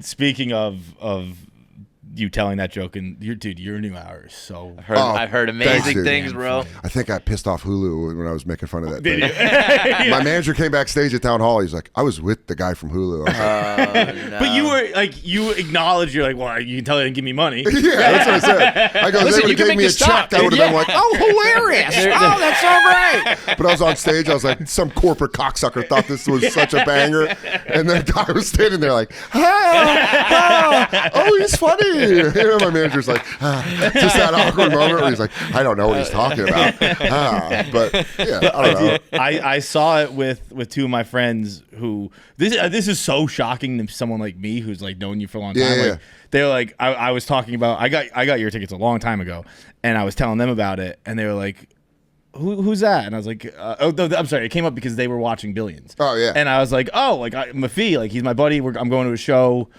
And speaking of you telling that joke, and your new hour is so. I've heard amazing things, bro. I think I pissed off Hulu when I was making fun of that. Did thing. My manager came backstage at Town Hall. He's like, I was with the guy from Hulu. I was like, no. But you were like, you acknowledged, you're like, well, you can tell they didn't give me money. Yeah, that's what I said. I go, they would have gave me a check. I would have been like, oh, hilarious. Oh, that's so great. But I was on stage. I was like, some corporate cocksucker thought this was such a banger. And the guy was standing there like, oh, he's funny. You know, my manager's like, just that awkward moment where he's like, I don't know what he's talking about. But yeah, I don't know. I saw it with two of my friends who this is so shocking to someone like me who's like known you for a long time. Yeah. Like, they were like, I was talking about, I got your tickets a long time ago, and I was telling them about it, and they were like, who's that? And I was like, I'm sorry, it came up because they were watching Billions. Oh yeah. And I was like, oh, like Mafi, like he's my buddy. I'm going to a show.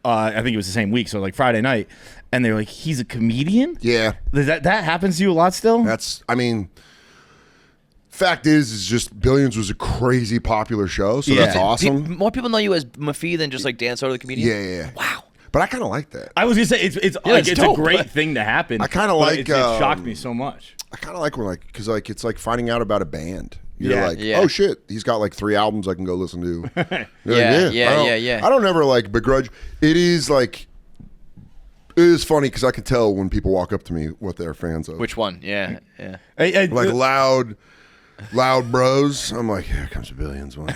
I think it was the same week, so like Friday night, and they were like, "He's a comedian." Yeah, that happens to you a lot still. Fact is just Billions was a crazy popular show, so that's awesome. More people know you as Mafi than just like Dan Soder the comedian. Yeah. Wow. But I kind of like that. I was gonna say it's dope, a great thing to happen. I kind of like it shocked me so much. I kind of like when because it's like finding out about a band. You're like, yeah. oh shit, he's got like 3 albums I can go listen to. Yeah. I don't ever like begrudge. It is funny because I can tell when people walk up to me what they're fans of. Which one? Yeah. Like loud bros. I'm like, here comes the Billions one.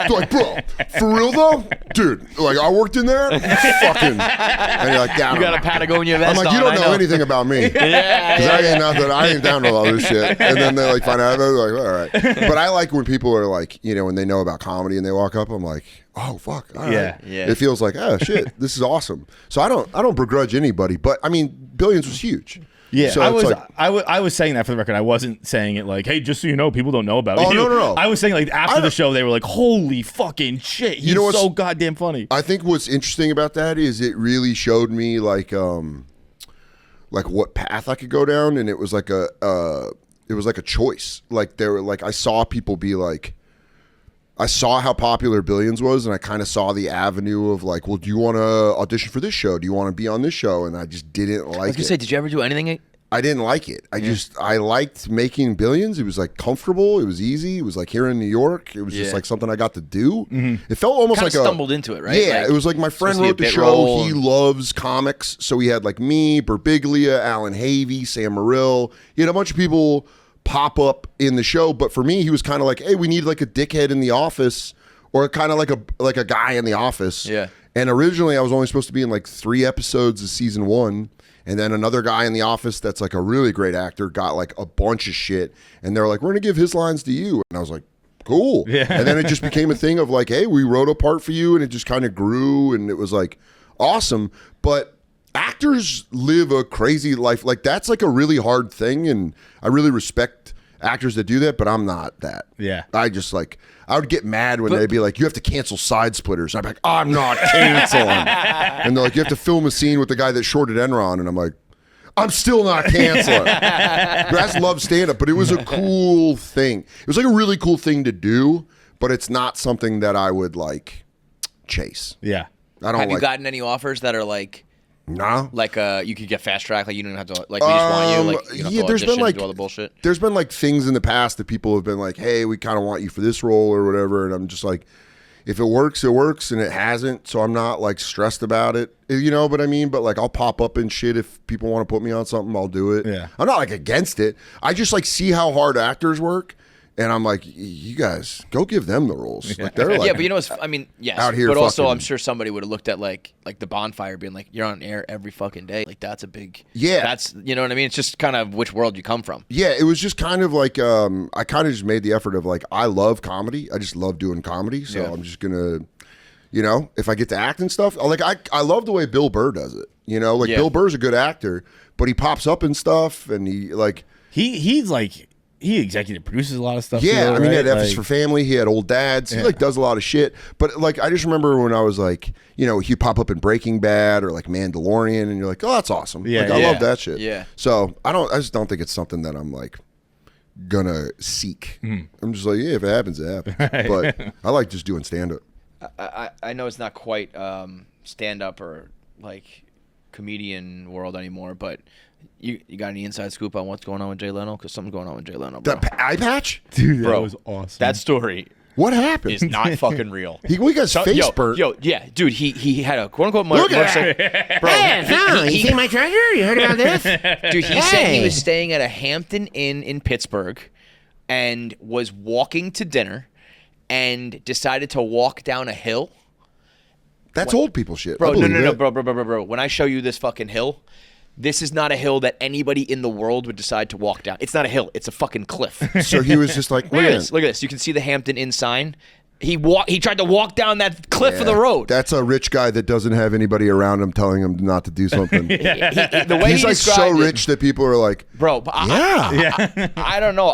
Like, bro, for real though, dude. Like, I worked in there. Fucking, and you're like, down. You got a Patagonia vest. I'm like, you don't know anything about me. Because I ain't down with all this shit. And then they like find out. They're like, all right. But I like when people are like, when they know about comedy and they walk up. I'm like, oh fuck, all right. Yeah. It feels like, oh shit, this is awesome. So I don't begrudge anybody. But I mean, Billions was huge. Yeah, so I was saying that for the record. I wasn't saying it like, hey, just so you know, people don't know about you. No. I was saying like after the show, they were like, holy fucking shit, he's so goddamn funny. I think what's interesting about that is it really showed me like what path I could go down, and it was like a choice. Like there were like I saw people be like, I saw how popular Billions was, and I kind of saw the avenue of like, well, do you want to I for this show? Do you want to be on this show? And I just didn't like it. I was gonna say, did you ever do anything? I didn't like it. I liked making Billions. It was like comfortable. It was easy. It was like here in New York. It was just like something I got to do. Mm-hmm. It felt almost kind like stumbled into it, right? Yeah, like, it was like my friend wrote the show. He loves comics, so he had like me, Birbiglia, Alan Havey, Sam Morrill. He had a bunch of people pop up in the show, but for me, he was kind of like, hey, we need like a dickhead in the office, or kind of like a guy in the office. Yeah. And originally, I was only supposed to be in like 3 episodes of season 1. And then another guy in the office that's like a really great actor got like a bunch of shit. And they're like, we're going to give his lines to you. And I was like, cool. Yeah. And then it just became a thing of like, hey, we wrote a part for you. And it just kind of grew. And it was like awesome. But actors live a crazy life. Like that's like a really hard thing. And I really respect actors that do that. But I'm not that. Yeah. I would get mad when they'd be like, you have to cancel Side Splitters. And I'd be like, I'm not canceling. And they're like, you have to film a scene with the guy that shorted Enron. And I'm like, I'm still not canceling. I love stand-up, but it was a cool thing. It was like a really cool thing to do, but it's not something that I would like chase. Yeah. Have you gotten any offers that are like, no, like you could get fast track, like you don't have to, like we just want you, like you don't have to there's been like do all the bullshit. There's been like things in the past that people have been like, hey, we kind of want you for this role or whatever, and I'm just like, if it works, it works, and it hasn't, so I'm not like stressed about it, you know what I mean? But like I'll pop up and shit if people want to put me on something, I'll do it. Yeah, I'm not like against it. I just like see how hard actors work. And I'm like, you guys, go give them the roles. Like they're like, yeah, but you know, I mean, yes, out here but also fucking, I'm sure somebody would have looked at like the Bonfire being like, you're on air every fucking day. Like that's a big, that's, you know what I mean? It's just kind of which world you come from. Yeah, it was just kind of like, I kind of just made the effort of like, I love comedy. I just love doing comedy. So I'm just going to, you know, if I get to act and stuff, like I love the way Bill Burr does it. You know, like Bill Burr's a good actor, but he pops up and stuff and he like, he's like, he executive produces a lot of stuff. Yeah, too, I mean, he had right? F is for Family. He had Old Dads. He like does a lot of shit. But like, I just remember when I was like, you know, he'd pop up in Breaking Bad or like Mandalorian, and you're like, oh, that's awesome. Yeah, like, I love that shit. Yeah. So I just don't think it's something that I'm like gonna seek. I'm just like, yeah, if it happens, it happens. But I like just doing stand up. I know it's not quite stand up or like comedian world anymore, but you got any inside scoop on what's going on with Jay Leno? Because something's going on with Jay Leno, bro. The eye patch? Dude, that Bro, was awesome. That story What happened? is not fucking real. He got his face burnt. Yeah, dude, he had a quote unquote Look at motorcycle. Bro, Hey, you see my treasure? You heard about this? dude, he said he was staying at a Hampton Inn in Pittsburgh and was walking to dinner and decided to walk down a hill. That's old people shit. Bro, I believe no, it. bro. When I show you this fucking hill, this is not a hill that anybody in the world would decide to walk down. It's not a hill. It's a fucking cliff. So he was just like, Look at man. this. Look at this. You can see the Hampton Inn sign. He tried to walk down that cliff of the road. That's a rich guy that doesn't have anybody around him telling him not to do something. The way He's he like so described it- rich that people are like, bro. But I don't know.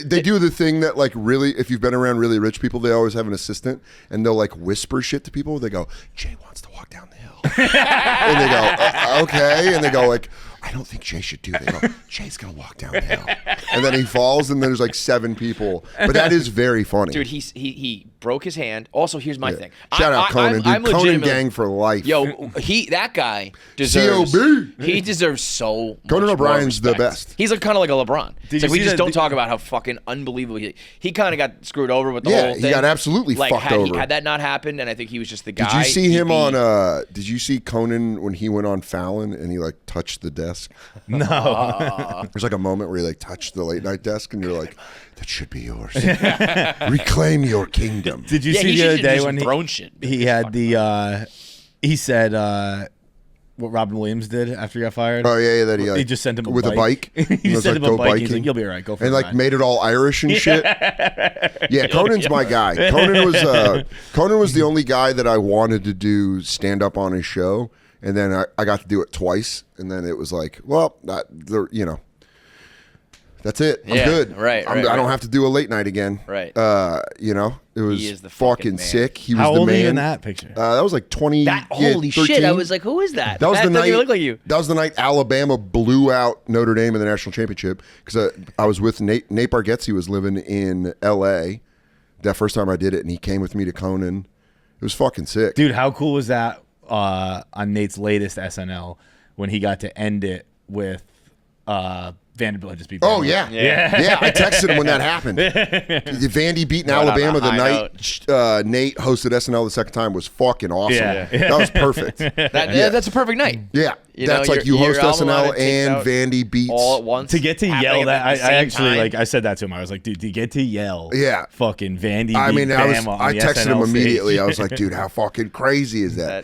they do the thing that like really, if you've been around really rich people, they always have an assistant and they'll like whisper shit to people. They go, Jay wants to walk down the hill. And they go, okay. And they go like, I don't think Jay should do that. They go, Jay's going to walk down the hill. And then he falls and there's like 7 people. But that is very funny. Dude, he broke his hand. Also, here's my thing. Shout out Conan, dude. I'm Conan legitimately- gang for life. Yo, that guy deserves. COB. He deserves so. Conan much more O'Brien's the respect. best. He's like kind of like a LeBron. Did It's like you we see just that- don't talk about how fucking unbelievable he kind of got screwed over with the Yeah, whole he thing. got absolutely fucked over. Had that not happened, and I think he was just the guy. Did you see him he'd be- on did you see Conan when he went on Fallon and he like touched the desk? No. There's like a moment where he like touched the late night desk and you're like, that should be yours. Reclaim your kingdom. Did you Yeah, see he the other should day do when some throne shit. he had the he said what Robin Williams did after he got fired? Oh yeah, that he just sent him with a bike. he He just was sent like, him a "Go bike. He's biking." like, you'll be all right. Go for And it. like man." made it all Irish and shit. Yeah, Conan's my guy. Conan was the only guy that I wanted to do stand up on his show, and then I got to do it twice, and then it was like, well, that's it. I'm Yeah, good. right, I right. don't have to do a late night again. Right. It was He is the fucking fucking man. sick. He was How the old are man. you in that picture? That was like 20. Holy shit! 13. I was like, who is that? That was the doesn't night. even look like you. That was the night Alabama blew out Notre Dame in the national championship because I was with Nate Bargatze was living in L.A. that first time I did it, and he came with me to Conan. It was fucking sick. Dude, how cool was that on Nate's latest SNL when he got to end it with Vanderbilt just beat Oh Vanderbilt? yeah. I texted him when that happened. Vandy beating Going on Alabama a the high night Nate hosted SNL the second time was fucking awesome. Yeah. That was perfect. That's a perfect night. Yeah, You that's know, like you your host alma mater SNL takes and out Vandy beats. all at once To get to happening yell that, at the I same actually time. like. I said that to him. I was like, dude, to get to yell, Yeah. fucking Vandy. I beat mean, Bama on I the texted him SNL stage. immediately. I was like, dude, how fucking crazy is that?